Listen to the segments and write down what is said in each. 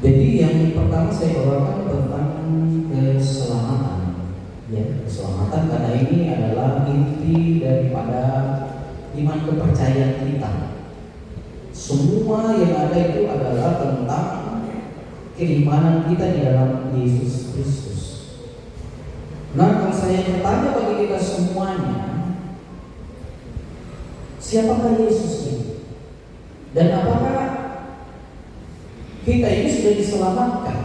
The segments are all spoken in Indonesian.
Jadi yang pertama saya bawakan tentang keselamatan, ya keselamatan, karena ini adalah inti daripada iman kepercayaan kita. Semua yang ada itu adalah tentang keimanan kita di dalam Yesus Kristus. Nah, kalau saya bertanya bagi kita semuanya, siapakah Yesus ini? Dan apakah kita ini sudah diselamatkan?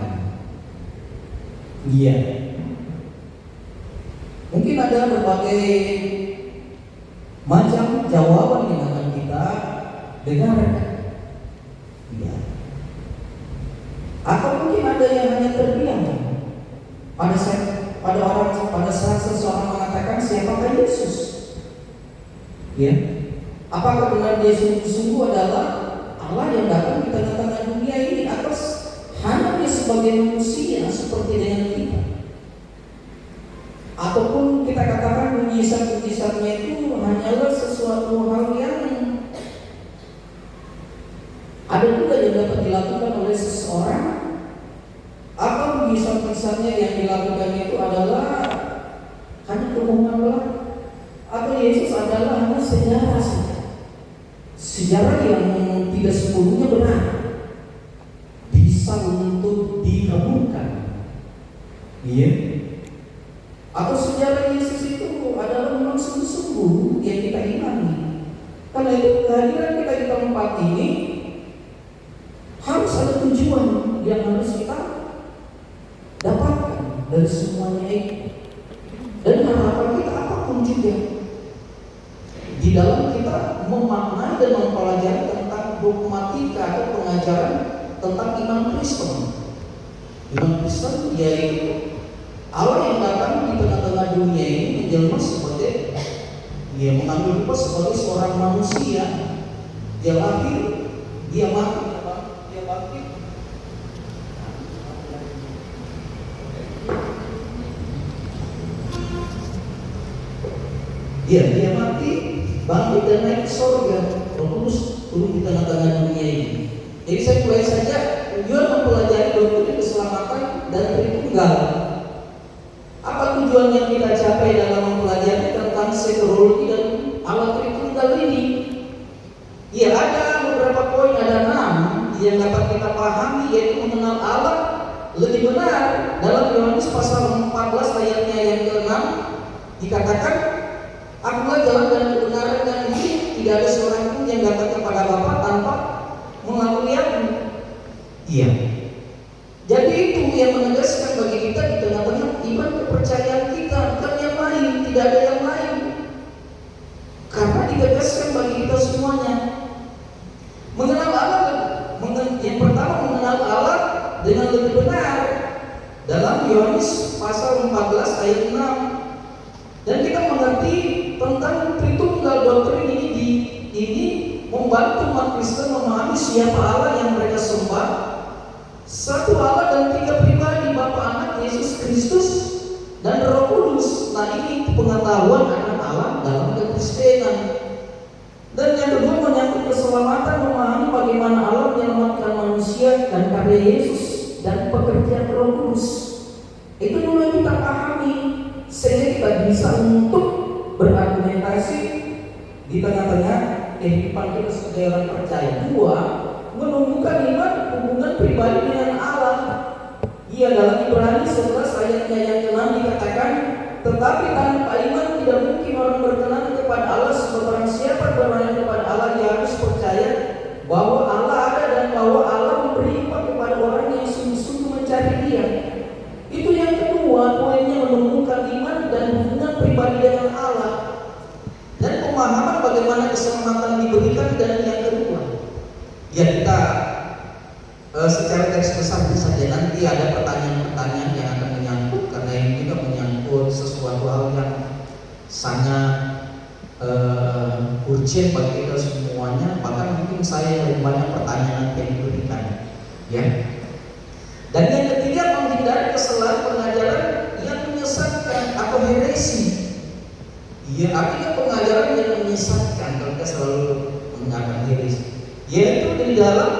Iya. Mungkin ada berbagai macam jawaban yang akan kita dengarkan. Iya. Atau mungkin ada yang hanya terdiam pada saat seseorang mengatakan siapakah Yesus? Ya. Apakah benar dia sungguh-sungguh adalah Allah yang datang di tengah-tengah dunia ini, atau hanya dia sebagai manusia seperti dengan kita? Ataupun kita katakan mujizat-mujizatnya itu hanyalah sesuatu hal yang ada juga yang dapat dilakukan oleh seseorang, atau mujizat-mujizatnya yang dilakukan itu adalah hanya kebohongan belaka, atau Yesus adalah hanya sejarah saja, sejarah yang tidak sepenuhnya benar, bisa untuk dikabulkan. Iya. Atau sejarah Yesus itu adalah memang sungguh-sungguh yang kita imani. Karena itu kehadiran kita di tempat ini harus ada tujuan yang harus kita dapatkan dari semuanya itu. Dan harapan kita apapun juga, di dalam kita memaknai dan mempelajari tentang dogmatika atau pengajaran tentang iman Kristen. Iman Kristen yaitu Allah yang datang di tengah-tengah dunia ini menjelma sebagai, dia mengambil rupa sebagai seorang manusia. Dia lahir, dia mati, dia bangkit. Dia mati, bangkit dan naik ke surga. Roh Kudus turun di tengah-tengah dunia ini. Jadi saya mulai saja tujuan mempelajari doktrin keselamatan dan Tritunggal. Apa tujuan yang kita capai dalam mempelajari tentang soteriologi dan Allah Tritunggal ini? Ya, ada beberapa poin, ada 6 yang dapat kita pahami, yaitu mengenal Allah lebih benar. Dalam Yohanes pasal 14 ayatnya yang ke-6 dikatakan, "Akulah jalan dan kebenaran dan hidup, tidak ada seorang pun yang datang kepada Bapa tanpa melalui Aku." Iya. Jadi itu yang menegaskan bagi kita di tengah-tengah iman kepercayaan kita, bukan yang lain, tidak ada yang lain. Karena ditegaskan bagi kita semuanya. Mengenal Allah, yang pertama mengenal Allah dengan lebih benar dalam Yohanes pasal 14 ayat 6. Dan kita mengerti tentang Tritunggal doktrin ini membantu umat Kristen memahami siapa Allah yang mereka sembah. Satu Allah dan 3 pribadi, Bapa, Anak, Yesus Kristus dan Roh Kudus. Nah, ini pengetahuan akan Allah dalam kekristenan. Dan yang kedua menyangkut keselamatan, memahami bagaimana Allah menyelamatkan manusia dan karya Yesus dan pekerjaan Roh Kudus. Itu dulu yang kita pahami, sehingga kita bisa untuk berargumentasi di tengah-tengah kehidupan kita sebagai orang percaya. Dua, menumbuhkan iman hubungan pribadi dengan Allah. Ia dalam Ibrani 11 ayatnya yang ke-6 dikatakan, "Tetapi tanpa iman tidak mungkin orang berkenan kepada Allah, sebab barang siapa berkenan kepada Allah, dia harus percaya bahwa Allah ada dan bahwa Allah memberi upah kepada orang yang sungguh-sungguh mencari Dia." Itu yang kedua, poinnya menumbuhkan iman dan hubungan pribadi dengan Allah. Dan pemahaman bagaimana keselamatan diberikan. Dan yang kedua, ya kita secara garis besar saja, nanti ada pertanyaan-pertanyaan yang akan menyangkut, karena ini juga menyangkut sesuatu hal yang sangat urgent bagi kita semuanya. Bahkan mungkin saya lebih banyak pertanyaan yang diberikan, ya. Dan yang ketiga, menghindari kesalahan pengajaran yang menyesatkan atau heresi. Ya, artinya pengajaran yang menyesatkan, kalau kita selalu mengatakan heresi, yaitu di dalam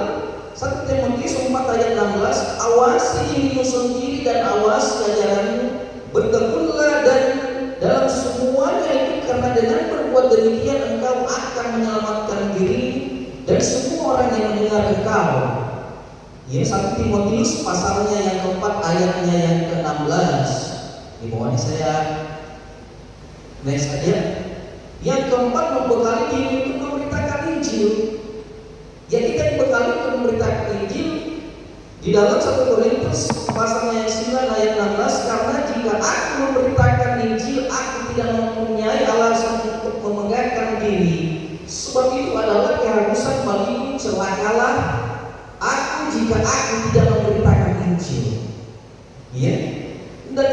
1 Timotius 4 ayat 16, awasi dirimu sendiri dan awasi ajaranmu, bertekunlah dan dalam semuanya itu, karena dengan berbuat demikian engkau akan menyelamatkan diri dan semua orang yang mendengar engkau. Ya, 1 Timotius pasalnya yang keempat ayatnya yang ke-16. Di bawahnya saya next aja. Yang keempat, membekali diri untuk memberitakan Injil. Ya, kita dibekali untuk memberitakan Injil di dalam 1 Korintus pasalnya yang 9 ayat 16, karena jika aku memberitakan Injil, aku tidak mempunyai alasan untuk memegahkan diri, sebab itu adalah keharusan bagiku, celakalah aku jika aku tidak memberitakan Injil. Ya, dan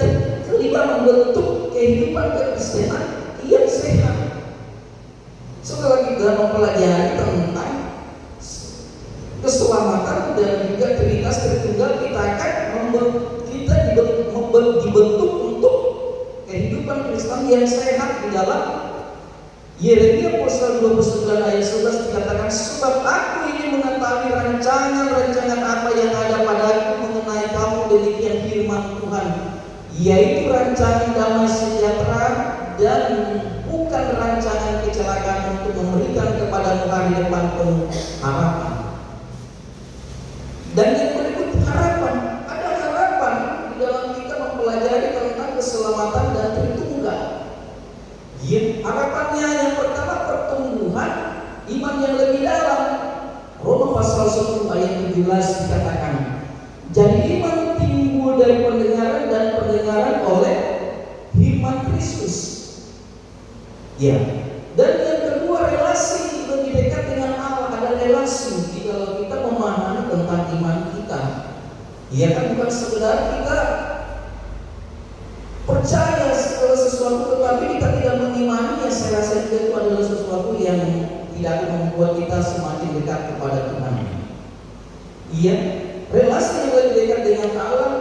kelima, membentuk kehidupan kekristenan yang sehat. Setelah kita mempelajari tentang keselamatan dan juga Trinitas Tritunggal, kita akan dibentuk untuk kehidupan Kristen yang sehat di dalam Yeremia pasal 29 ayat 11 dikatakan, sebab aku ini mengetahui rancangan-rancangan apa yang ada padaku mengenai kamu, demikian firman Tuhan, yaitu rancangan damai sejahtera dan bukan rancangan kecelakaan, untuk memberikan kepadamu hari depan penuh harapan. Dan yang berikut, harapan. Ada harapan di dalam kita mempelajari tentang keselamatan dan Tritunggal. Ya, harapannya yang pertama, pertumbuhan iman yang lebih dalam. Roma pasal 10 ayat 17 dikatakan, jadi iman timbul dari pendengaran dan pendengaran oleh firman Kristus. Ya, dan yang kedua, relasi lebih dekat dengan Allah. Ada relasi di dalam kita memahami tentang iman kita. Ya kan, bukan sekedar kita percaya segala sesuatu tetapi kita tidak mengimani. Ya, saya rasa itu adalah sesuatu yang tidak akan membuat kita semakin dekat kepada Tuhan. Iya, relasi yang lebih dekat dengan Allah.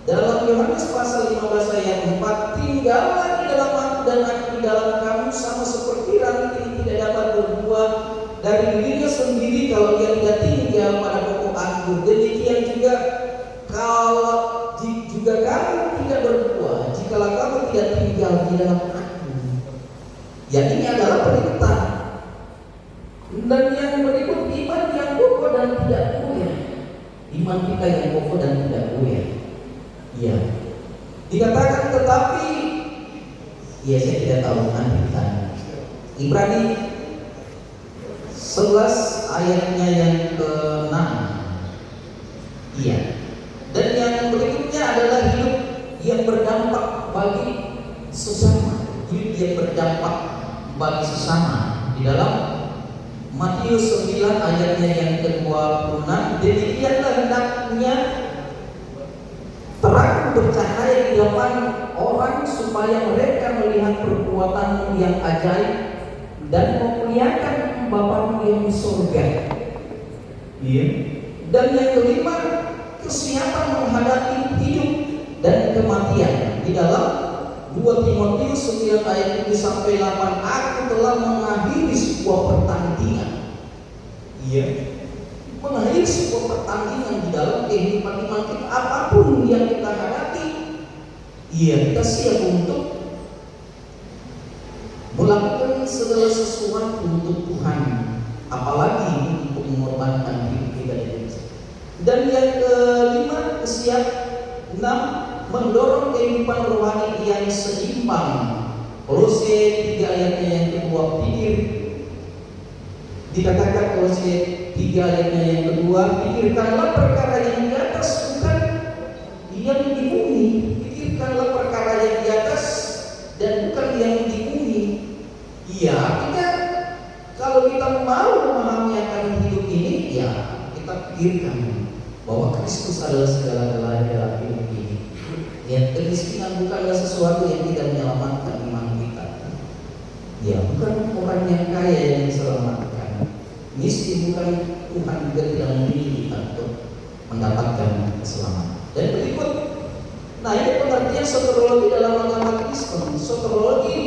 Dalam Yohanes pasal 15 ayat 4, tinggallah di dalam aku dan aku di dalam kamu, sama seperti ranting tidak dapat berbuah dari dirinya sendiri kalau dia tidak tinggal pada pokok anggur, demikian juga kalau juga kamu tidak berbuah jikalau kamu tidak tinggal di dalam aku. Ya, ini adalah perintah. Dan yang berikut, iman yang kokoh dan tidak goyah. Iman kita yang kokoh dan tidak goyah. Ya, dikatakan tetapi, ya saya tidak tahu nanti kita. Ibrani 11 ayatnya yang ke-6. Iya. Dan yang berikutnya adalah hidup yang berdampak bagi sesama. Hidup yang berdampak bagi sesama. Di dalam Matius 9 ayatnya yang ke-26, demikianlah hendaknya terang bercahaya di depan orang supaya mereka melihat perbuatanmu yang ajaib dan memuliakan Bapamu yang di surga. Iya. Dan yang kelima, kesiapan menghadapi hidup dan kematian. Di dalam 2 Timotius 9 ayat 7 sampai 8, aku telah mengakhiri sebuah pertandingan. Iya. Mengakhiri sebuah pertandingan di dalam kehidupan iman kita, apapun yang kita hadapi. Iya, kita siap untuk melakukan segala sesuatu untuk Tuhan, apalagi untuk mengorbankan hidup kita ini. Dan yang kelima, enam, mendorong kehidupan rohani yang seimbang. Kolose 3 ayatnya yang kedua, pikir. Dikatakan Kolose 3 ayatnya yang kedua, pikirkanlah perkara yang di atas, bukan yang di bumi. Pikirkanlah perkara yang di atas dan bukan yang di bumi. Iya, artinya kalau kita mau memahami akan hidup ini, ya kita pikirkan bahwa Kristus adalah segala-galanya dalam hidup ini. Ya, kemiskinan bukanlah sesuatu yang tidak menyelamatkan iman kita. Ya, bukan orang yang kaya yang diselamatkan. Miskin bukan Tuhan juga tidak memilih kita untuk mendapatkan keselamatan. Dan berikut, nah ini pengertian soteriologi dalam agama Kristen. Soteriologi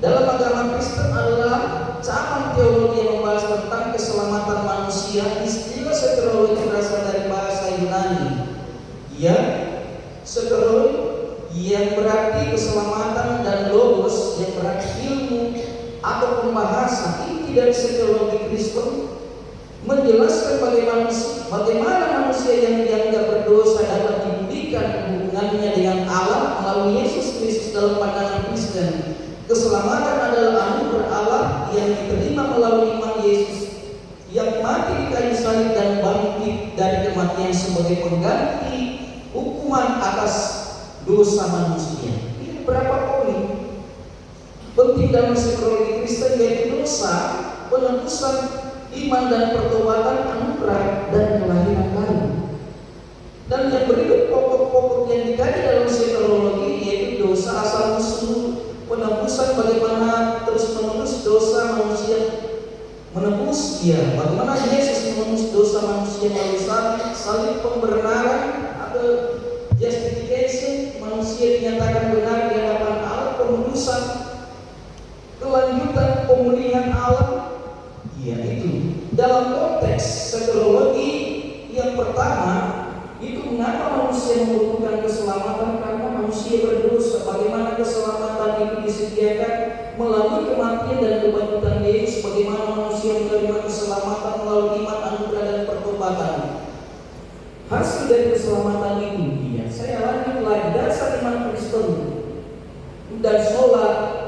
dalam agama Kristen adalah cabang teologi yang membahas tentang keselamatan manusia. Istilah soteriologi berbahasa. Inti dari teologi Kristen menjelaskan bagaimana manusia yang dianggap berdosa dapat dipulihkan hubungannya dengan Allah melalui Yesus Kristus. Dalam pandangan Kristen, keselamatan adalah anugerah Allah yang diterima melalui iman Yesus yang mati di kayu salib dan bangkit dari kematian sebagai pengganti hukuman atas dosa manusia. Ini beberapa poin penting dalam teologi Kristen, yaitu dosa, penebusan, iman dan pertobatan, anugerah dan kelahiran baru. Dan yang berikut pokok-pokok yang dikaji dalam teologi, yaitu dosa asal usul, penebusan, bagaimana terus menerus dosa manusia menebus, bagaimana Yesus menebus dosa manusia melalui salib, pembenaran atau justification, manusia dinyatakan benar di hadapan Allah, penebusan, kelanjutan pemulihan Allah. Itu dalam konteks teologi yang pertama, itu mengapa manusia membutuhkan keselamatan, karena manusia berdosa. Bagaimana keselamatan itu disediakan melalui kematian dan kebangkitan Yesus. Bagaimana manusia menerima keselamatan melalui iman, anugerah dan pertobatan. Hasil dari keselamatan itu, saya lanjut lagi, dasar iman Kristen dan sola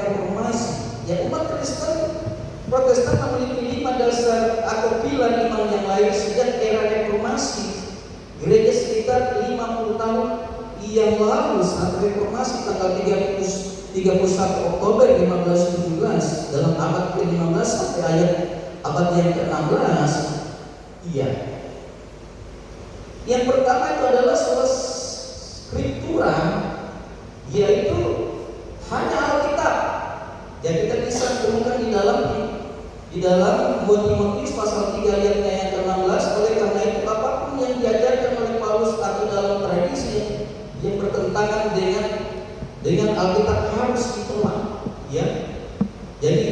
reformasi. Umat Kristen Protestan memiliki 5 dasar atau pilar iman yang lain sejak era reformasi. Gereja sekitar 50 tahun yang lalu saat reformasi tanggal 31 Oktober 1517 dalam abad ke-15 sampai abad yang ke-16. Yang pertama itu adalah sola scriptura, yaitu hanya Alkitab. Yang kita bisa temukan di dalam 2 Timotius pasal 3 ayatnya yang ke-16. Oleh karena itu, apapun yang diajarkan oleh Paulus atau dalam tradisi yang bertentangan dengan Alkitab harus ditolak. Jadi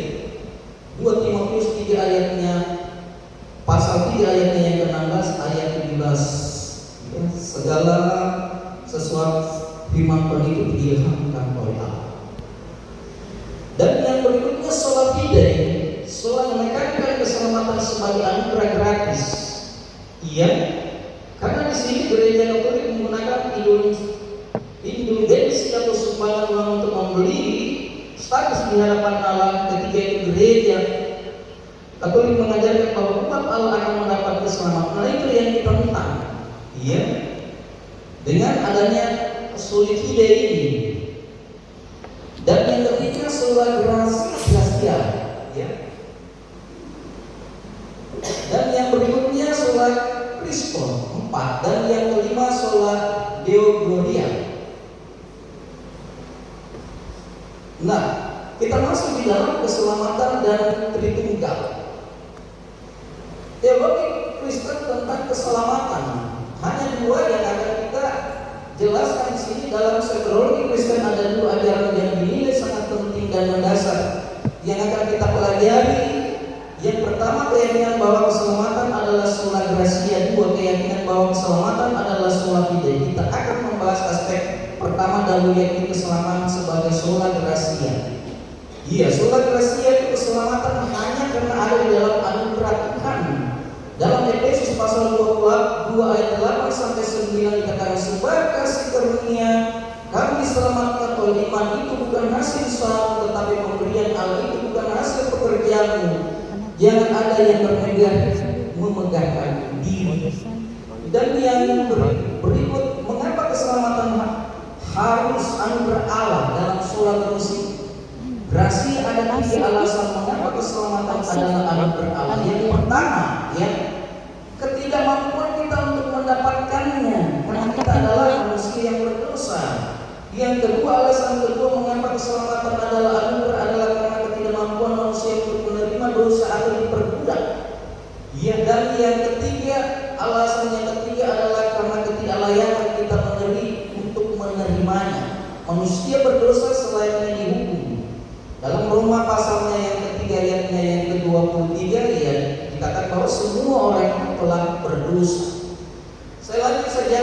2 Timotius 3 ayatnya pasal 3 ayatnya yang ke-16 ayat 17. Segala sesuatu firman Tuhan itu diilhamkan oleh Allah. Dan yang berikutnya sola fide, sola menekankan keselamatan sebagai anugerah gratis. Karena di sini gereja Katolik menggunakan indulgensi atau sumbangan uang untuk membeli status di hadapan Allah. Ketika itu gereja Katolik mengajarkan bahwa umat Allah akan mendapat keselamatan. Nah, itu yang ditentang. Dengan adanya sola fide ini. Dan yang ketiga sola gratia, Dan yang berikutnya sola Christo 4. Dan yang kelima sola Deo Gloria. Nah, kita masuk di dalam keselamatan dan Tritunggal. Teologi Kristen tentang keselamatan hanya 2 yang akan kita jelaskan di sini. Dalam teologi Kristen ada 2 ajaran yang dinilai sangat penting dan mendasar yang akan kita pelajari. Yang pertama, keyakinan bahwa keselamatan adalah sola gratia. 2, keyakinan bahwa keselamatan adalah sola fide. Kita akan membahas aspek pertama dahulu, yaitu keselamatan sebagai sola gratia. Sola gratia itu keselamatan hanya karena ada di dalam anugerah Tuhan. Dalam Efesus pasal 2 ayat 8 sampai 9 dikatakan, sebab kasih karunia kami diselamatkan oleh iman, itu bukan hasil usaha tetapi pemberian Allah, itu bukan hasil pekerjaanmu. Jangan ada yang memegahkan diri. Dan yang berikut, mengapa keselamatan harus anugerah Allah dalam sola gratia? Ada 3 alasan mengapa keselamatan adalah anugerah Allah. Yang pertama, ketidakmampuan kita untuk mendapatkannya, karena kita adalah manusia yang berdosa. Yang kedua, alasan kedua mengapa keselamatan adalah anugerah adalah karena ketidakmampuan manusia untuk menerima dosa atau diperbudak. Dan yang ketiga, alasan yang ketiga adalah karena ketidaklayakan kita untuk menerimanya. Manusia berdosa selayaknya dihukum. Dalam Roma pasalnya yang ketiga ayatnya yang ke-23 dikatakan bahwa semua orang telah berdosa. Saya lanjut saja.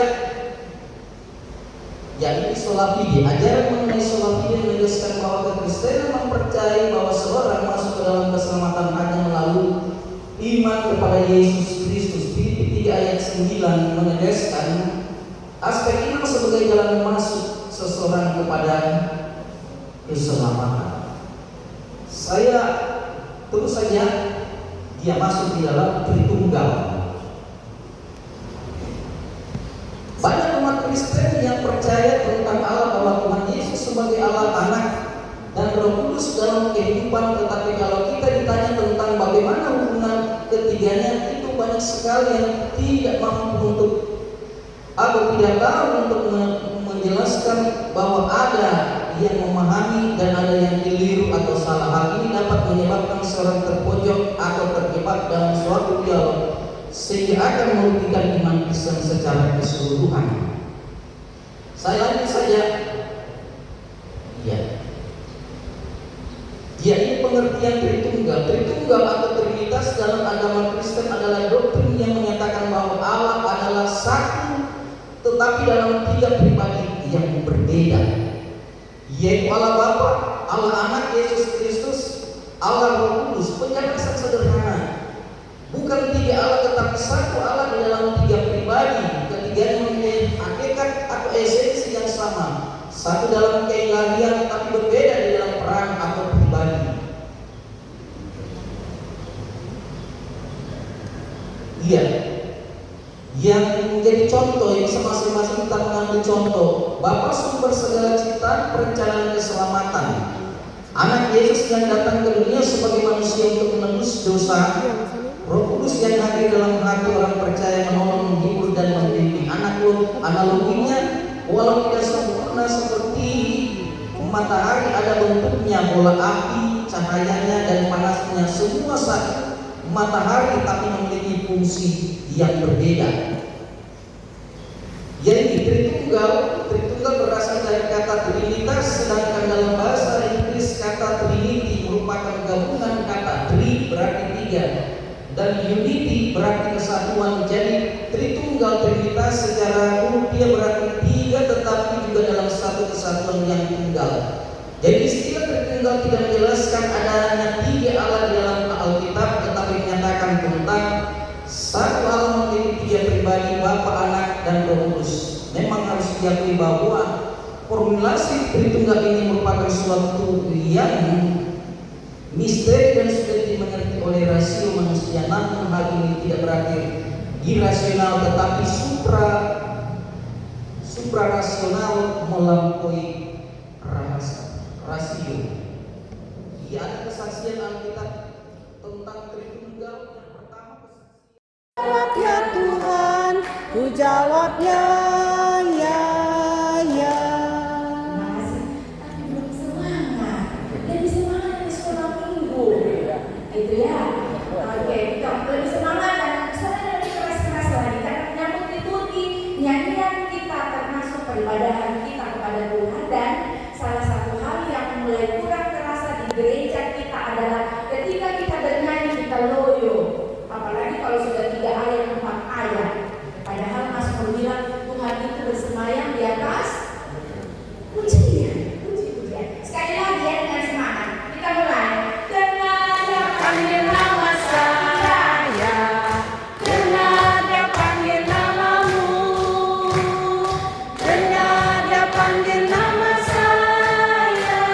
Ini sola fide. Ajaran mengenai sola fide menegaskan bahwa kekristenan mempercayai bahwa seorang masuk ke dalam keselamatan hanya melalui iman kepada Yesus Kristus. Filipi 3 ayat 9 menegaskan aspek iman sebagai jalan masuk seseorang kepada keselamatan. Saya terus saja dia masuk di dalam Tritunggal. Banyak umat Kristen yang percaya tentang Allah bahwa Tuhan Yesus sebagai Allah Anak dan Roh Kudus dalam kehidupan, tetapi kalau kita ditanya tentang bagaimana hubungan ketiganya, itu banyak sekali yang tidak mampu untuk atau tidak tahu untuk menjelaskan bahwa ada yang memahami dan ada yang keliru atau salah. Hal ini dapat menyebabkan seorang terpojok atau terjebak dalam suatu dialog sehingga akan merugikan iman Kristen secara keseluruhan. Saya lanjut saja. Ya. Yaitu pengertian Tritunggal. Tritunggal atau Trinitas dalam agama Kristen adalah doktrin yang menyatakan bahwa Allah adalah satu, tetapi dalam tiga pribadi yang berbeda, yaitu Allah Bapa, Allah Anak Yesus Kristus, Allah Roh Kudus. Penjelasan sederhana, bukan tiga Allah tetapi satu Allah di dalam tiga pribadi. Ketiganya mempunyai hakikat atau esensi yang sama, satu dalam keilahian tetapi berbeda di dalam peran atau pribadi. Iya, yang menjadi contoh, yang masing-masing kita mengambil contoh. Bapa sumber segala ciptaan, perencanaan keselamatan. Anak Yesus yang datang ke dunia sebagai manusia untuk menebus dosa. Roh Kudus yang hadir dalam hati orang percaya, menolong, menghibur dan membimbing. Analoginya, walau tidak sempurna seperti matahari, ada bentuknya, bola api, cahayanya dan panasnya, semua satu matahari tapi memiliki fungsi yang berbeda. Jadi Tritunggal berasal dari kata Trinitas, sedangkan dalam bahasa Inggris kata Trinity merupakan gabungan kata tri berarti tiga dan unity berarti kesatuan. Jadi Tritunggal Trinitas secara rupiah berarti tiga tetapi juga dalam satu kesatuan yang tunggal. Jadi istilah Tritunggal tidak menjelaskan adanya tiga Allah di dalam Alkitab, tetapi menyatakan tentang satu Allah memiliki tiga pribadi, Bapa, Anak, dan Roh Kudus. Memang harus diakui bahwa formulasi Tritunggal ini merupakan suatu yang misteri dan sudah dimengerti oleh rasio manusia. Namun hal ini tidak berarti irasional, tetapi suprarasional melampaui rasio. Ia ada kesaksian Alkitab tentang Tritunggal. Yang pertama, jawab ya Tuhan, ku jawab ya, ya, ya. Tapi belum semangat. Lebih semangat di sekolah minggu, gitu ya. Oke, lebih semangat dan suara lebih keras-keras lagi. Karena menyambut liturgi, nyanyian kita termasuk peribadahan kita kepada Tuhan. Dan salah satu hal yang mulai kurang terasa di gereja kita adalah ketika kita bernyanyi kita loyo. Apalagi kalau sudah 3 ayat 4 ayat. Padahal Mazmur bilang Tuhan itu bersemayam di atas pujian. Sekali lagi ya, dengan semangat. Kita mulai. Dengan dia panggil nama saya, dengan dia panggil namamu, dengan dia panggil nama saya,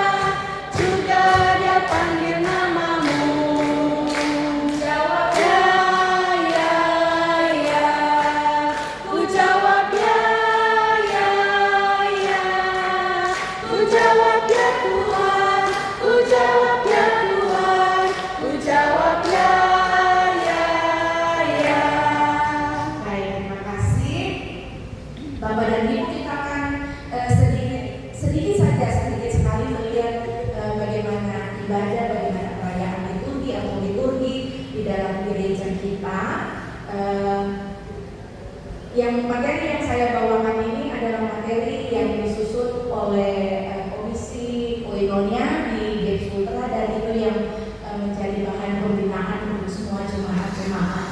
juga dia panggil namamu. Jawab ya, ya, ya. Ku jawab ya, ya, ya. Ku jawab ya Tuhan, ku jawab ya Tuhan, ku jawab ya, ya, ya. Baik, terima kasih Bapak dan Ibu. Kita akan sedikit sekali melihat bagaimana ibadah, bagaimana perayaan liturgi atau liturgi di dalam gereja kita. Yang materi yang saya bawakan ini adalah materi yang disusun oleh Komisi Koinonia di GEMS Ultra, dan itu yang menjadi bahan pembinaan untuk semua jemaat-jemaat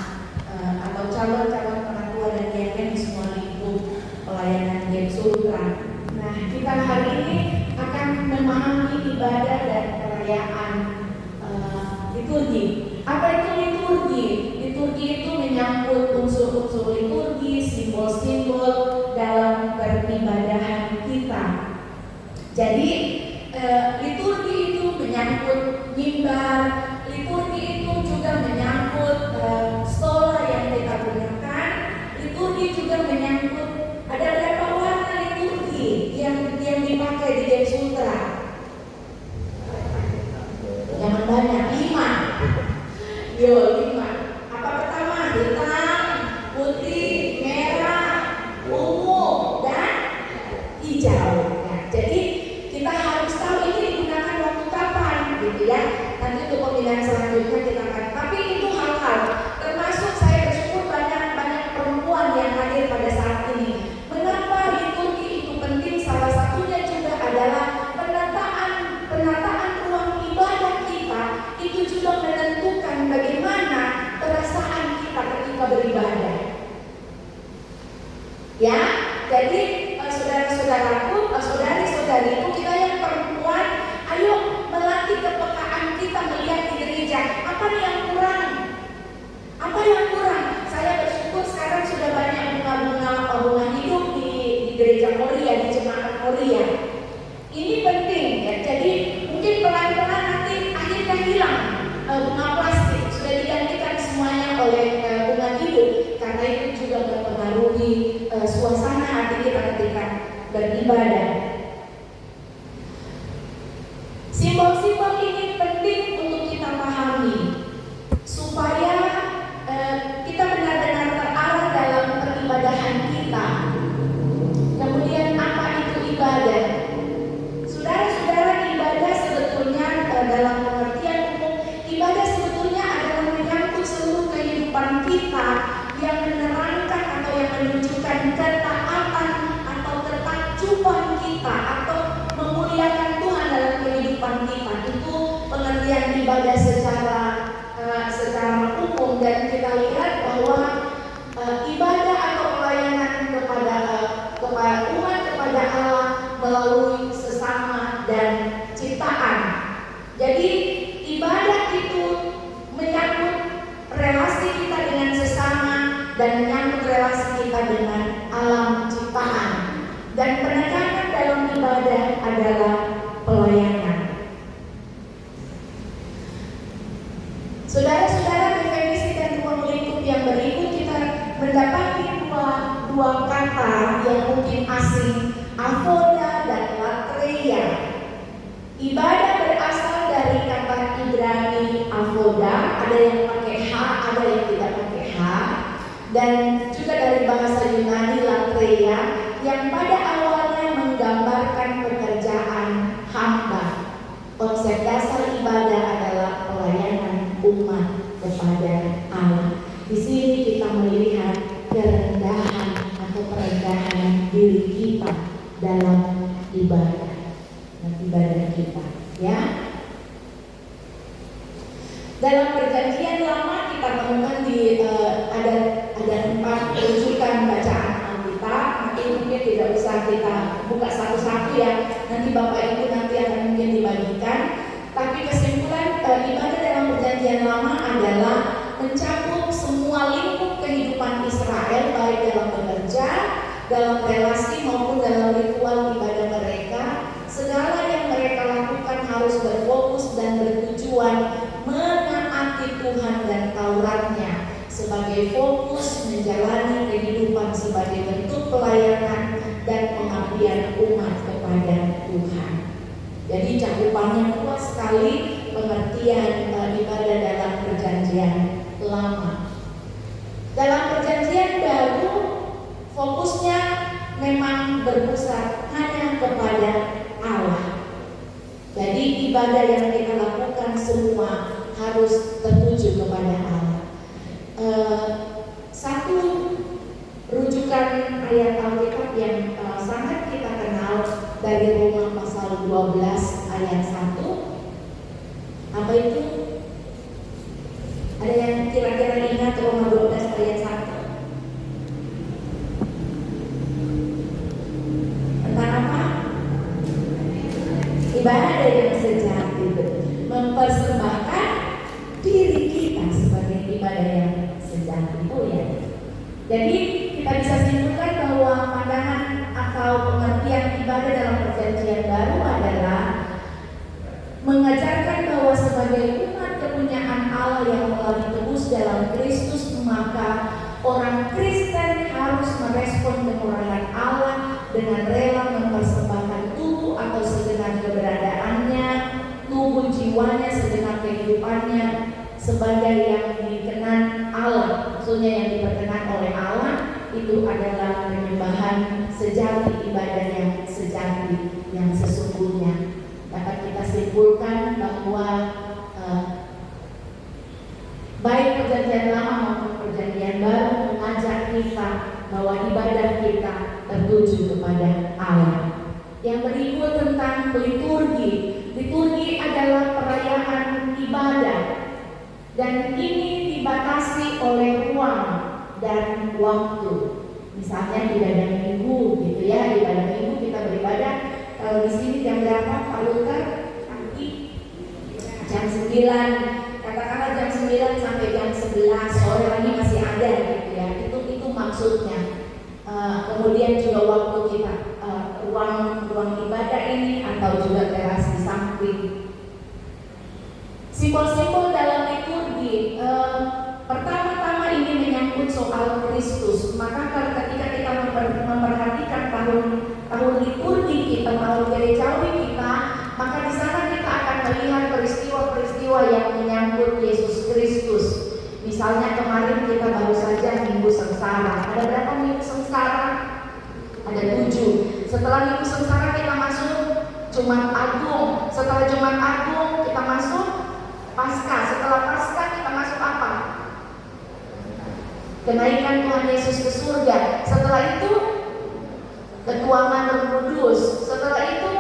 atau calon-calon orang tua dan kiai di semua lingkup pelayanan GEMS Ultra. Nah, kita liturgi. Apa itu liturgi? Liturgi itu menyangkut unsur-unsur liturgi, simbol-simbol dalam peribadahan kita. Jadi liturgi itu menyangkut mimbar, liturgi itu juga menyangkut stola yang kita gunakan, liturgi juga menyangkut ada berapa warna liturgi yang dipakai di James Sutra. Jangan banyak, 5. Yo, 5. Apa pertama? Hitam, putih, merah, ungu, dan hijau. Nah, jadi kita harus tahu ini digunakan waktu kapan, gitu ya. Nanti untuk pemilihan selanjutnya kita akan. Tapi itu hal-hal, termasuk saya bersyukur banyak perempuan yang hadir pada saat ini. Mengapa liturgi itu penting? Salah satunya juga adalah penataan ruang ibadah kita itu juga menentukan bagaimana perasaan kita ketika beribadah. Ya, jadi saudara-saudaraku, saudari-saudariku, kita yang perempuan, ayo melatih kepekaan kita melihat di gereja. Apa nih yang kurang? Apa yang kurang? Saya bersyukur sekarang sudah banyak bunga hidup di gereja Korea, di jemaat Korea. Ini penting ya. Jadi mungkin pelan-pelan nanti akhirnya hilang bunga plastik, sudah digantikan semuanya oleh bunga hidup, karena itu juga mempengaruhi suasana hati kita ketika beribadah. Simbol-simbol ini penting untuk kita pahami supaya kita benar-benar terarah dalam peribadahan kita. Kemudian apa itu ibadah? Saudara-saudara, ibadah sebetulnya dalam pengertian umum, ibadah sebetulnya adalah menyangkut seluruh kehidupan kita yang menerangkan atau yang menunjukkan ketaatan atau ketakjuban kita atau memuliakan Tuhan dalam kehidupan kita. Itu pengertian ibadah secara umum, dan kita lihat bahwa ibadah atau pelayanan kepada umat kepada Allah melalui sesama dan ciptaan. Jadi ibadah itu menyangkut relasi kita dengan sesama dan menyangkut relasi kita dengan alam ciptaan. Dan penekanan dalam ibadah adalah pelayanan. Saudara-saudara, definisi dan ruang lingkup yang berikut kita mendapati dua kata yang mungkin asing, avoda dan latreia. Ibadah berasal dari kata Ibrani avoda, ada yang pakai H, ada yang tidak pakai H, dan juga dari bahasa Yunani latreia, yang pada awalnya menggambarkan pekerjaan hamba. Konsep dasar ibadah adalah pelayanan umat kepada Allah. Di sini kita melihat kerendahan atau perendahan diri kita dalam ibadah kita, ya. Dalam perjanjian lama kita temukan ada 4 rujukan bacaan Alkitab. Nanti mungkin tidak usah kita buka satu-satu ya. Nanti Bapak Ibu nanti akan mungkin dibagikan. Tapi kesimpulan ibadah dalam perjanjian lama adalah mencakup semua lingkup kehidupan Israel, baik dalam bekerja, dalam relasi maupun dalam ritual ibadah mereka. Segala yang mereka lakukan harus berfokus dan bertujuan menaati Tuhan dan Tauratnya sebagai fokus menjalani kehidupan sebagai bentuk pelayanan dan pengabdian umat kepada Tuhan. Jadi cakupannya luas sekali pengertian ibadah dalam perjanjian lama. Dalam perjanjian baru fokusnya memang berpusat hanya kepada Allah. Jadi ibadah yang kita lakukan semua harus tertuju kepada Allah. Satu rujukan ayat Alkitab yang sangat kita kenal dari Roma pasal 12 ayat 1. Apa itu? Ada yang kira-kira ingat Roma 12 ayat 1? Tentang apa? Ibadah yang sejati, mempersembahkan diri Jadi kita bisa simpulkan bahwa pandangan atau pengertian ibadah dalam perjanjian baru adalah mengajarkan bahwa sebagai umat kepunyaan Allah yang telah ditebus dalam Kristus, maka orang Kristen harus merespon kemurahan Allah dengan rela mempersembahkan tubuh atau segenap keberadaannya, tubuh jiwanya, segenap kehidupannya sebagai yang dikenan Allah. Maksudnya yang diperkenan oleh Allah itu adalah penyembahan sejati, ibadah yang sejati, yang sesungguhnya. Dapat kita simpulkan bahwa baik perjanjian lama maupun perjanjian baru mengajak kita bahwa ibadah kita tertuju kepada Allah. Yang berikut tentang liturgi. Liturgi adalah perayaan ibadah dan ini dibatasi oleh ruang dan waktu. Misalnya ibadah minggu gitu ya, ibadah minggu kita beribadah di sini jam berapa Pak Luther? Jam 9, katakanlah jam 9 sampai jam 11 sore lagi masih ada gitu ya. Itu maksudnya. Kemudian juga waktu kita ruang ibadah ini atau juga teras di samping. Simbol-simbol dalam liturgi pertama-tama ini menyangkut soal Kristus. Maka ketika kita memperhatikan tahun liturgi kita, tahun gerejawi kita, maka di sana kita akan melihat peristiwa-peristiwa yang menyangkut Yesus Kristus. Misalnya kemarin kita baru saja Minggu Sengsara. Ada berapa Minggu Sengsara? Ada 7. Setelah Minggu Sengsara kita masuk Jumat Agung. Setelah Jumat Agung kita masuk Paskah. Setelah Paskah kita masuk apa? Kenaikan Tuhan Yesus ke surga. Setelah itu ketuanan Roh Kudus. Setelah itu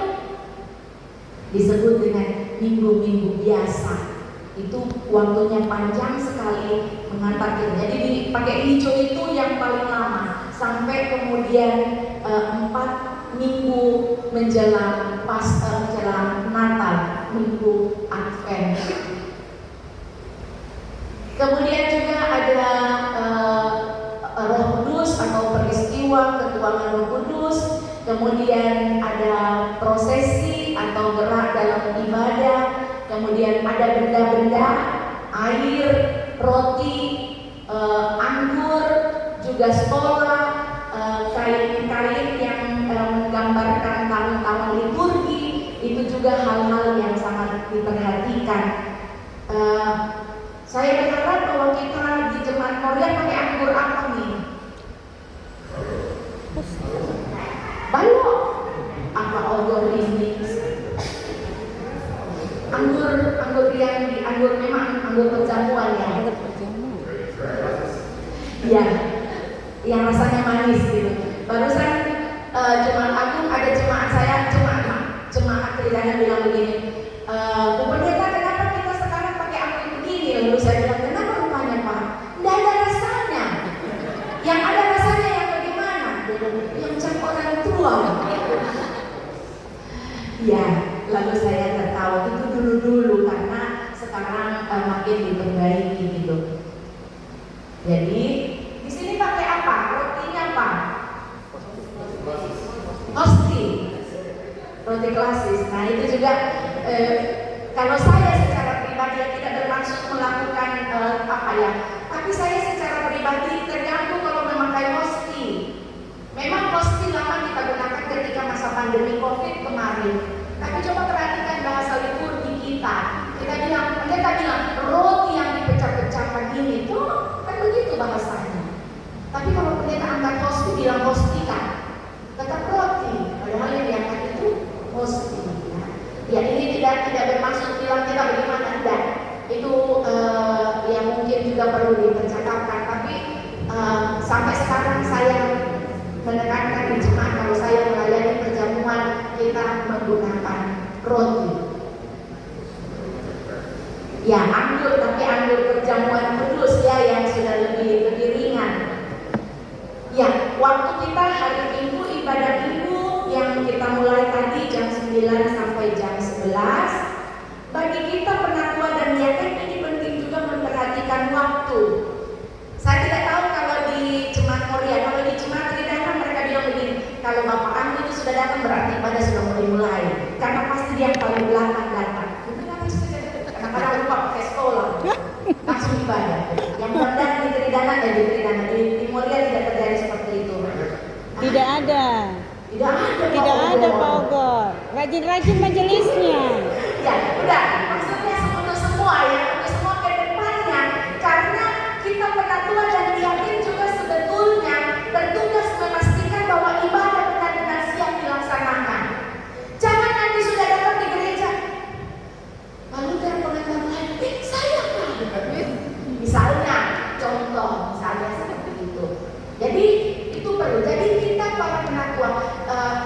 disebut dengan minggu-minggu biasa. Itu waktunya panjang sekali mengantar kita. Jadi dipakai hijau itu yang paling lama sampai kemudian 4 minggu menjelang menjelang Natal, minggu Advent. Kemudian juga ada Roh Kudus atau peristiwa ketuanan Roh Kudus. Kemudian ada prosesi atau gerak dalam ibadah. Kemudian ada benda-benda, air, roti, anggur, juga stola, kain-kain yang menggambarkan tahun-tahun liturgi. Itu juga hal-hal yang sangat diperhatikan. Saya berharap bahwa kita di Jemaat Korea pakai anggur apa nih? Balok. Apa odor ini? Anggur yang di anggur memang anggur perjamuan ya. Iya, yang rasanya manis gitu. Barusan Jemaat Agung ada jemaat saya, jemaat Tridana bilang begini, Bu Pendeta kenapa kita sekarang pakai anggur begini? Lalu saya bilang kenapa rupanya Pak? Tidak ada rasanya. Yang ada rasanya yang bagaimana? Yang campuran tua. Ya, lalu saya tertawa itu dulu karena sekarang makin diperbaiki gitu. Jadi di sini pakai apa? Rotinya apa? Hosti, roti klasis. Nah itu juga kalau saya secara pribadi tidak bermaksud melakukan apa ya, tapi saya secara pribadi terganggu kalau memakai hosti. Memang hosti lama kita gunakan ketika masa pandemi COVID kemarin. Tapi coba perhatikan bahasa liturgi kita. Kita bilang roti yang dipecah-pecahkan ini tuh kan begitu bahasanya. Tapi kalau pendeta angkat hosti bilang hosti kan, tetap roti. Padahal yang diangkat itu hosti. Ya ini tidak bermaksud bilang kita bagaimana, enggak. Itu yang mungkin juga perlu dipercakapkan. Tapi sampai sekarang saya menekankan di jemaat kalau saya melayani perjamuan kita menggunakan roti. Ya anggur, tapi anggur perjamuan kudus ya yang sudah lebih ringan. Ya waktu kita hari Minggu ibadah Minggu yang kita mulai tadi jam 9 sampai jam 11. Bagi kita penatua dan diaken ini penting juga memperhatikan waktu. Saya tidak tahu kalau di jemaat sudah datang berarti ibadah sudah mulai mulai. Karena pasti dia yang paling belakang datang. Kadang-kadang lupa pakai sekolah, langsung ibadah. Yang benar di Tridana di Moria tidak terjadi seperti itu. Tidak ada. Tidak ada Pak Ogor. Rajin-rajin majelisnya. Ya, udah. Maksudnya untuk semua ya, untuk semua ke depannya. Karena kita penatuan dan diakin juga sebetulnya bertugas memastikan bahwa ibadah benar-benar siap dilaksanakan. Jangan nanti sudah datang di gereja, lalu dari pengantar lain, saya kan? Misalnya, contoh, misalnya seperti itu. Jadi itu perlu. Jadi kita para penatua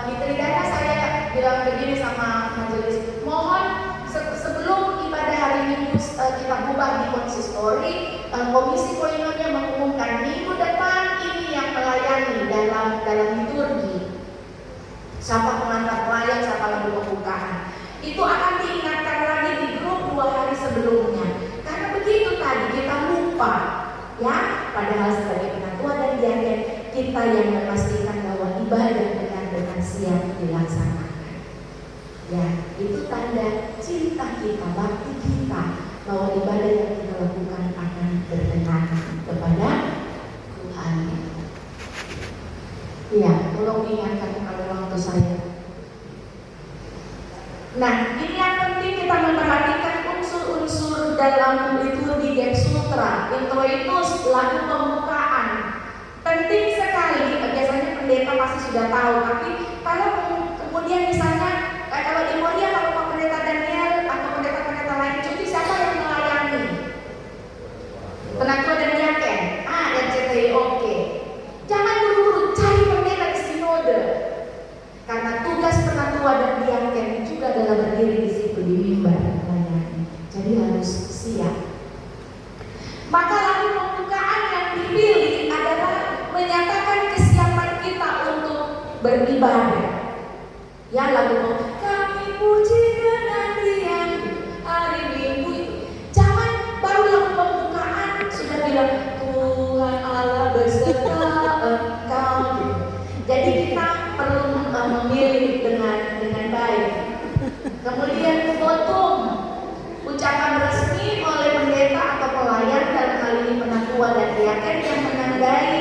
di Tridana saya bilang begini sama majelis, mohon sebelum ibadah hari Minggu kita bubar di konsistori, komisi koinonia mengumumkan minggu depan ini yang melayani dalam liturgi. Siapa pengantar pelayan, siapa lagu pembukaan. Itu akan diingatkan lagi di grup 2 hari sebelumnya. Karena begitu tadi kita lupa, ya. Padahal sebagai penatua dan diaken kita yang memastikan bahwa ibadah benar-benar siap dilaksanakan. Ya, itu tanda cinta kita, bakti kita bahwa ibadah yang kita lakukan akan berkenan kepada Tuhan. Iya, tolong ingatkan kalau waktu saya. Nah, ini yang penting kita memperhatikan unsur-unsur dalam liturgi Gem Sutra, introitus, lagu pembukaan. Penting sekali, biasanya pendeta pasti sudah tahu, tapi kalau kemudian misalnya kalau di Moria, kalau Pak Pendeta Daniel atau pendeta-pendeta lain cuti, siapa yang melayani? Penatua dan diaken. Dan CTI, oke. Jangan buru-buru cari pendeta di sinode. Karena tugas penatua dan diaken juga adalah berdiri di situ di mimbar melayani. Jadi harus siap. Maka lagu pembukaan yang dipilih adalah menyatakan kesiapan kita untuk beribadah. Ya, lagu kami puji dengan riang hari Minggu itu. Jangan baru lagu pembukaan sudah bilang Tuhan Allah beserta engkau. Jadi kita perlu memilih dengan baik. Kemudian foto ucapan resmi oleh pendeta atau pelayan, dalam hal ini penatua dan diaken, yang menandai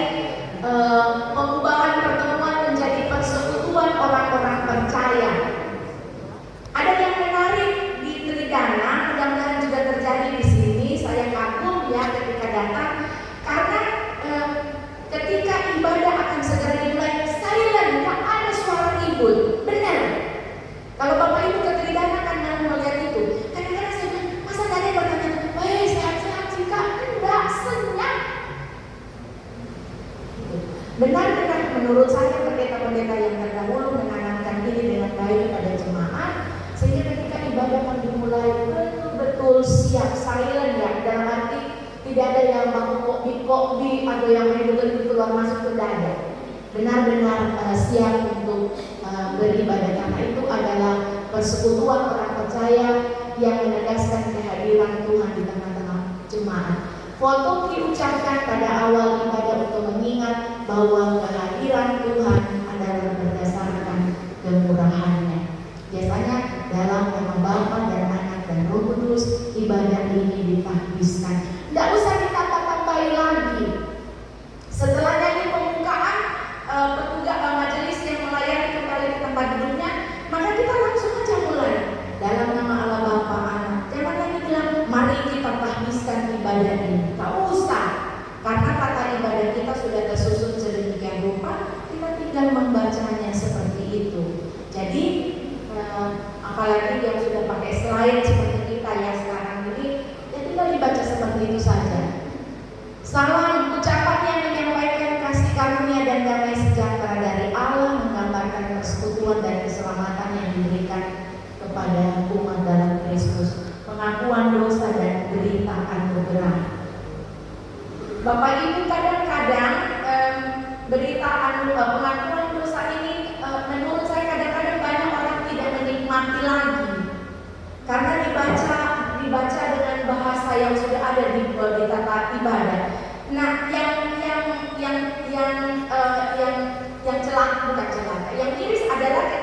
pengubahan pertemuan menjadi persekutuan orang-orang percaya. Ada yang menarik di Tridana, mudah-mudahan juga terjadi di sini. Saya kagum ya ketika datang, karena ketika ibadah akan segera dimulai, silent, nggak ada suara ribut. Benar. Kalau Bapak Ibu ke Tridana kan melihat itu. Kadang-kadang saya bilang, masa tadi bertanya, weh sehat-sehat sih Kak? Enggak, senyap. Benar-benar menurut saya pendeta-pendeta yang terdahulu menanamkan ini dengan baik kepada jemaat, sehingga ketika ibadah akan dimulai betul-betul siap, silent ya, dalam arti tidak ada yang bikok atau yang betul-betul keluar masuk ke dada. Benar-benar siap untuk beribadah, karena itu adalah persekutuan orang percaya yang menegaskan kehadiran Tuhan di tengah-tengah jemaat. Foto diucapkan pada awal ibadah untuk mengingat bahwa kehadiran Tuhan adalah berdasarkan kemurahan-Nya. Biasanya dalam nama Bapa dan Anak dan Roh Kudus, ibadah ini ditahbiskan. Tidak usah ditambah-tambahin lagi. Setelah nyanyi pembukaan, petugas majelis yang melayani kembali ke tempat duduknya, maka kita langsung aja mulai dalam nama Allah Bapa Anak. Jangan lagi bilang mari kita tahbiskan ibadah ini. Tak usah, karena kata ibadah kita sudah tersusun sedemikian rupa, kita tinggal membacanya seperti itu. Jadi apalagi yang sudah pakai slide seperti kita ya sekarang ini, ya tinggal dibaca seperti itu saja. Salam ucapan yang menyampaikan kasih karunia dan damai sejahtera dari Allah, menggambarkan persekutuan dan keselamatan yang diberikan kepada umat dalam Kristus, pengakuan dosa dan berita anugerah. Bapak Ibu, kadang-kadang berita pengakuan dosa ini menurut saya kadang-kadang banyak orang tidak menikmati lagi karena dibaca dengan bahasa yang sudah ada di tata ibadah. Nah, yang celaka, bukan celaka, yang miris adalah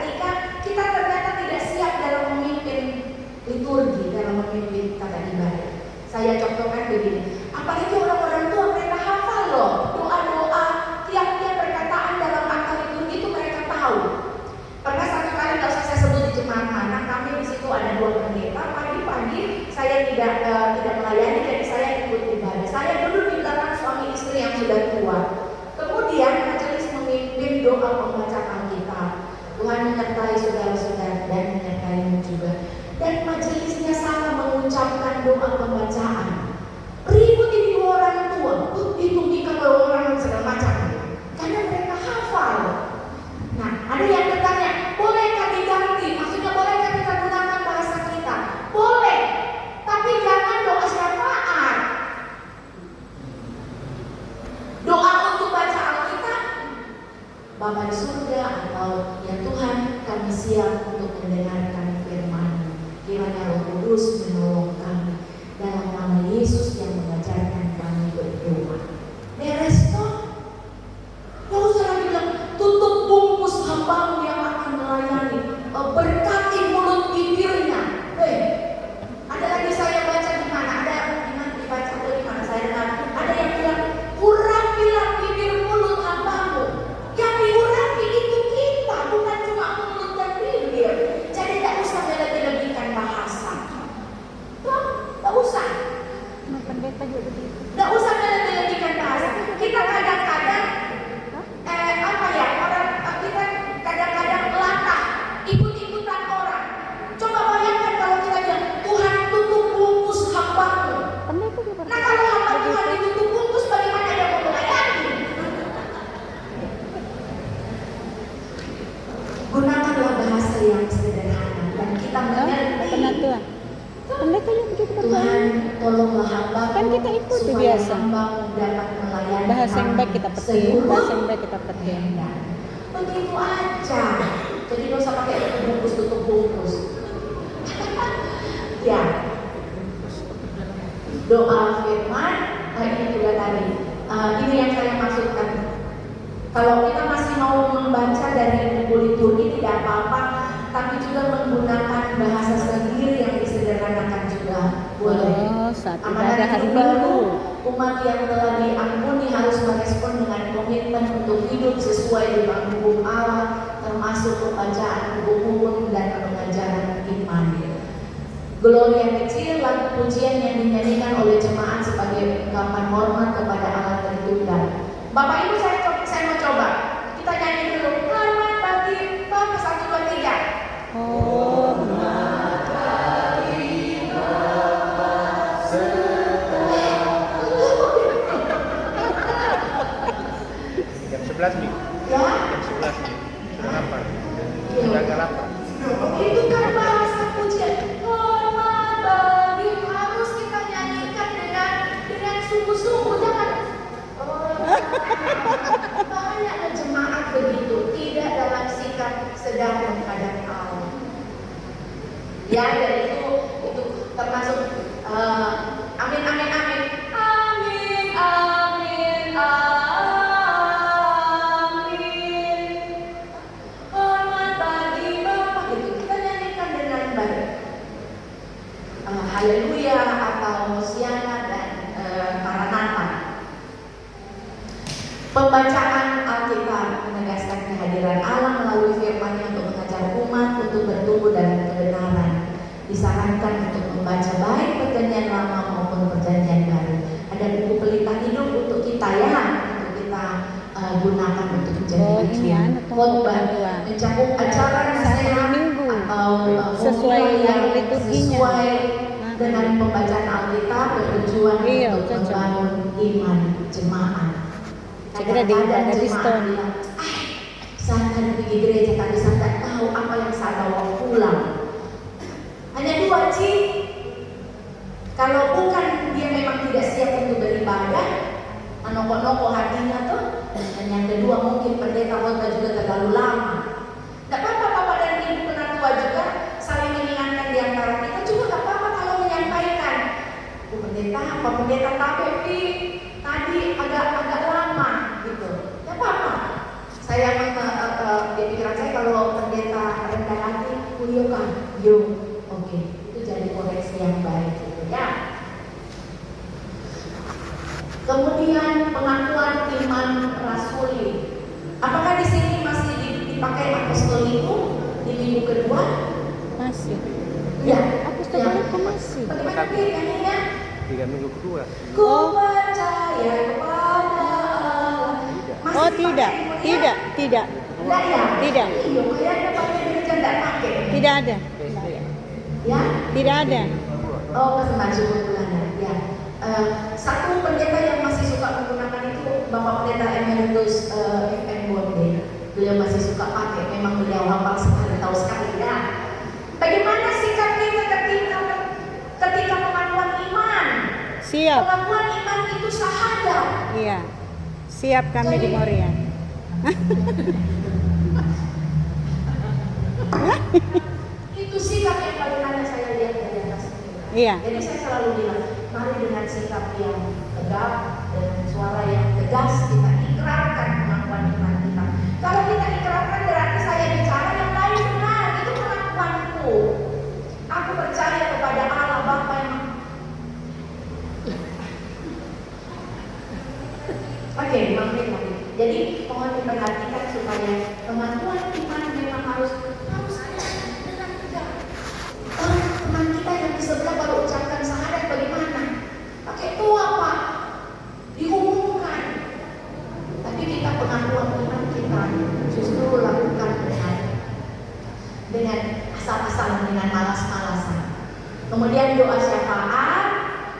Bapa di surga, atau ya Tuhan, kami siap untuk mendengarkan firman-Mu. Kiranya Roh Kudus menolong kami. Dalam nama Yesus yang mengajarkan kami berdoa. Beres toh? Gak usah lagi bilang, tutup bungkus hamba-Mu yang akan melayani, berkati mulut bibirnya. Ada lagi saya baca di mana? Ada di mana dibaca atau di mana saya dengar? Ada yang bilang, urapilah bibir mulut hamba-Mu. Yang diurapi itu kita, bukan cuma mulut dan bibir. Jadi tidak usah melebih-lebihkan bahasa. Tidak usah. Pendeta juga begitu. Tidak usah melebih-lebihkan bahasa. Kita kadang-kadang kita kadang-kadang latah, ikut-ikutan orang. Coba bayangkan kalau kita bilang, Tuhan tutup bungkus hamba-Mu. Pendeta juga Nah kalau hamba Tuhan ditutup bungkus, bagaimana dia mau melayani? Gunakanlah bahasa yang sederhana dan kita mengerti. Pendeta. Pendeta juga begitu berdoa. Tuhan, tolonglah hamba-Mu Kan kita ikuti supaya biasa. hamba-Mu dapat melayani Bahasa yang baik kita petik, seluruh bahasa yang baik kita petik. kehendak. Begitu aja. Jadi gak usah pakai tutup bungkus. Ya. Doa firman, ini juga tadi. Ini yang saya maksudkan. Kalau kita masih mau membaca dari buku liturgi tidak apa-apa, tapi juga menggunakan bahasa sendiri yang disederhanakan juga boleh. Oh, saat Amanat ibadah hari hidup baru, Minggu. umat yang telah diampuni harus merespon dengan komitmen untuk hidup sesuai dengan hukum Allah, termasuk pembacaan hukum dan pengajaran iman. Gloria kecil, lagu pujian yang dinyanyikan oleh jemaat sebagai ungkapan hormat kepada Allah tertunda. Bapak Ibu, saya mau coba. Kita nyanyi dulu. Hormat bagi Bapak 1, 2, 3. Hormat bagi Jam 11 nih. Ya. Jam 11 nih. Sudah lapar. Sudah agak lapar. Itu kan bahasa pujian. Hormat bagi, harus kita nyanyikan dengan sungguh-sungguh, jangan banyak jemaat begitu, tidak dalam sikap sedang menghadap Allah. Ya, dan itu termasuk amin amin amin amin amin amin. Hormat bagi Bapa, gitu kita nyanyikan dengan baik. Haleluya atau Hosiana dan Maranatha. Pembacaan Alkitab menegaskan kehadiran Allah melalui firman-Nya untuk mengajar umat untuk bertumbuh dalam kebenaran. Disarankan untuk membaca baik perjanjian lama maupun perjanjian baru. Ada buku pelita hidup untuk kita ya, untuk kita gunakan untuk menjadi acuan. Khotbah mencakup acara nasihat atau sesuai yang liturginya. sesuai dengan pembacaan Alkitab bertujuan untuk cocok. membangun iman jemaat. Segera di ibadah Kristen. Saya tadi pergi gereja tapi saya tak tahu apa yang saya bawa pulang. Hanya 2 Ci. Kalau bukan dia memang tidak siap untuk beribadah, menokok-nokok hatinya tuh. Dan yang kedua mungkin pendeta khotbah juga terlalu lama. Tidak apa-apa Bapak dan Ibu penatua juga saling mengingatkan di antara kita juga tidak apa-apa kalau menyampaikan. Bu pendeta, Pak pendeta tapi tadi agak lama gitu. Tidak apa-apa. Saya di pikiran saya kalau pendeta rendah hati, yuk kan, yuk. Oke, itu jadi koreksi yang baik gitu ya. Kemudian pengakuan iman rasuli. Apakah di sini masih dipakai apostolikum di minggu kedua? Masih. Ya. Apostolikum masih. Bagaimana nyanyinya? 3 minggu kedua. Ku percaya kepada Allah. Masih Oh dipakai tidak, imunnya? tidak, tidak, Tidak ya? Tidak. Iya, kayaknya pakai gereja tidak pakai. tidak ada, Ya? tidak ada. Oh, pas maju bulanan. Ya. Satu pendeta yang masih suka menggunakan itu Bapak Pendeta Emeritus FM Bonde. Beliau masih suka pakai. Memang beliau hafal sekali, tahu sekali ya. Bagaimana sikap kita ketika pengakuan iman? Siap. Pengakuan iman itu syahadat. Iya. Siap kami di Moria. Itu sikap yang paling banyak saya lihat dari atas ini. Iya. Jadi saya selalu bilang, mari dengan sikap yang tegak, dengan suara yang tegas kita ikrarkan kemampuan iman kita. Kalau kita ikrarkan berarti saya bicara yang lain benar, itu pengakuanku. Aku percaya kepada Allah Bapa yang Oke, mampir lagi. Jadi mohon diperhatikan supaya kemampuan iman memang harus dengan tegak. Teman kita yang di sebelah baru ucapkan syahadat bagaimana? Pakai tua Pak, diumumkan. Tapi kita pengakuan iman kita justru lakukan dengan asal-asalan, dengan malas-malasan. Kemudian doa syafaat,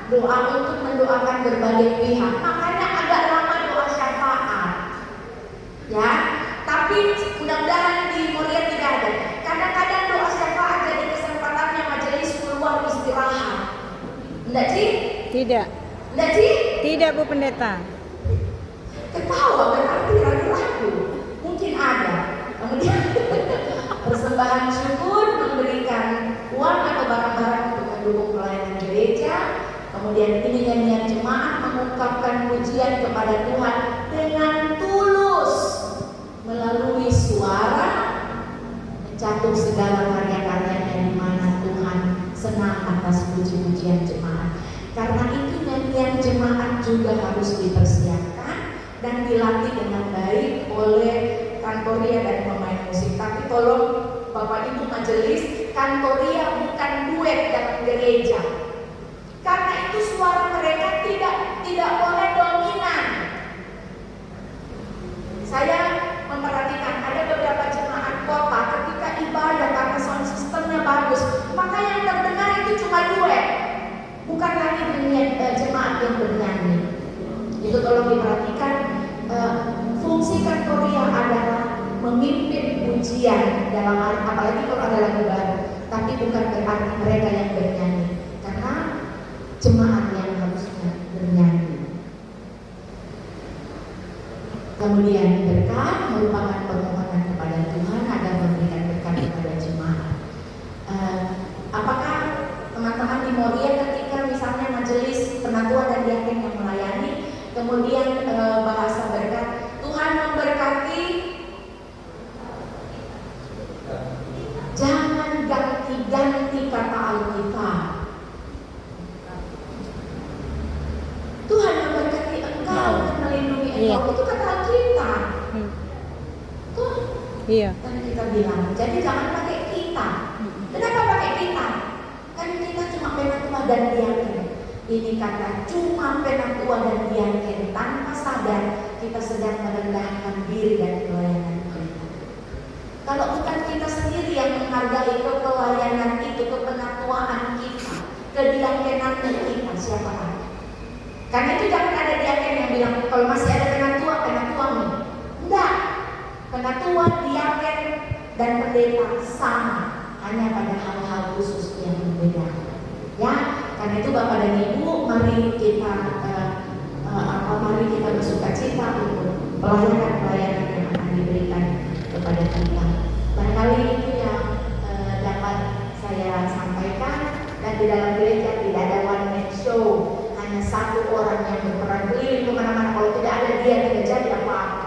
doa untuk mendoakan berbagai pihak. Makanya agak lama doa syafaat, ya. Tapi mudah-mudahan di Moria tidak ada. Kadang-kadang doa syafaat jadi kesempatannya majelis keluar istirahat. Enggak sih? Tidak. Enggak sih? Tidak, Bu Pendeta. Ketawa berarti ragu-ragu. Mungkin ada. Kemudian persembahan syukur, memberikan uang atau barang-barang untuk mendukung pelayanan gereja. Kemudian ini nyanyian jemaat mengungkapkan pujian kepada Tuhan dengan tulus melalui suara, mencakup segala karya-karyanya di mana Tuhan senang atas puji-pujian jemaat. Karena itu nyanyian jemaat juga harus dipersiapkan dan dilatih dengan baik oleh kantoria dan pemain musik. Tapi tolong Bapak Ibu majelis, kantoria bukan duet dalam gereja. Karena itu suara mereka tidak boleh dominan. Saya memperhatikan ada beberapa jemaat kota ketika ibadah karena sound systemnya bagus, maka yang terdengar itu cuma duet, bukan lagi jemaat yang bernyanyi. Itu tolong diperhatikan. Fungsi kantoria adalah memimpin pujian dalam apalagi kalau ada lagu baru, tapi bukan berarti mereka yang bernyanyi, karena jemaat yang harusnya bernyanyi. Kemudian berkat merupakan permohonan kepada Tuhan agar memberikan berkat kepada jemaat. Apakah teman-teman di Moria ketika misalnya majelis penatua dan diaken yang melayani, kemudian bahasa berkat, Tuhan memberkati, jangan ganti-ganti kata Alkitab. Tuhan memberkati engkau dan melindungi engkau, itu kata Alkitab. Tuh, Iya. kan kita bilang, jadi jangan pakai kita. Kenapa pakai kita? Kan kita cuma penatua dan diaken. Ini kata cuma penatua dan diaken, tanpa sadar kita sedang merendahkan diri dan pelayanan kita. Kalau bukan kita sendiri yang menghargai kepelayanan itu, kepenatuaan kita, kediakenan kita, siapa lagi? Karena itu jangan ada diaken yang bilang kalau masih ada penatua nih. Enggak. Penatua, diaken dan pendeta sama, hanya pada hal-hal khusus yang berbeda. Ya, karena itu Bapak dan Ibu, mari kita bersukacita untuk pelayanan yang akan diberikan kepada kita. Barangkali itu yang dapat saya sampaikan. Dan di dalam gereja tidak ada one man show, hanya satu orang yang berperan keliling kemana-mana. Kalau tidak ada dia tidak jadi apa-apa.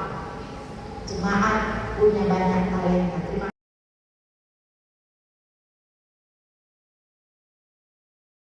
Jemaat punya banyak talenta.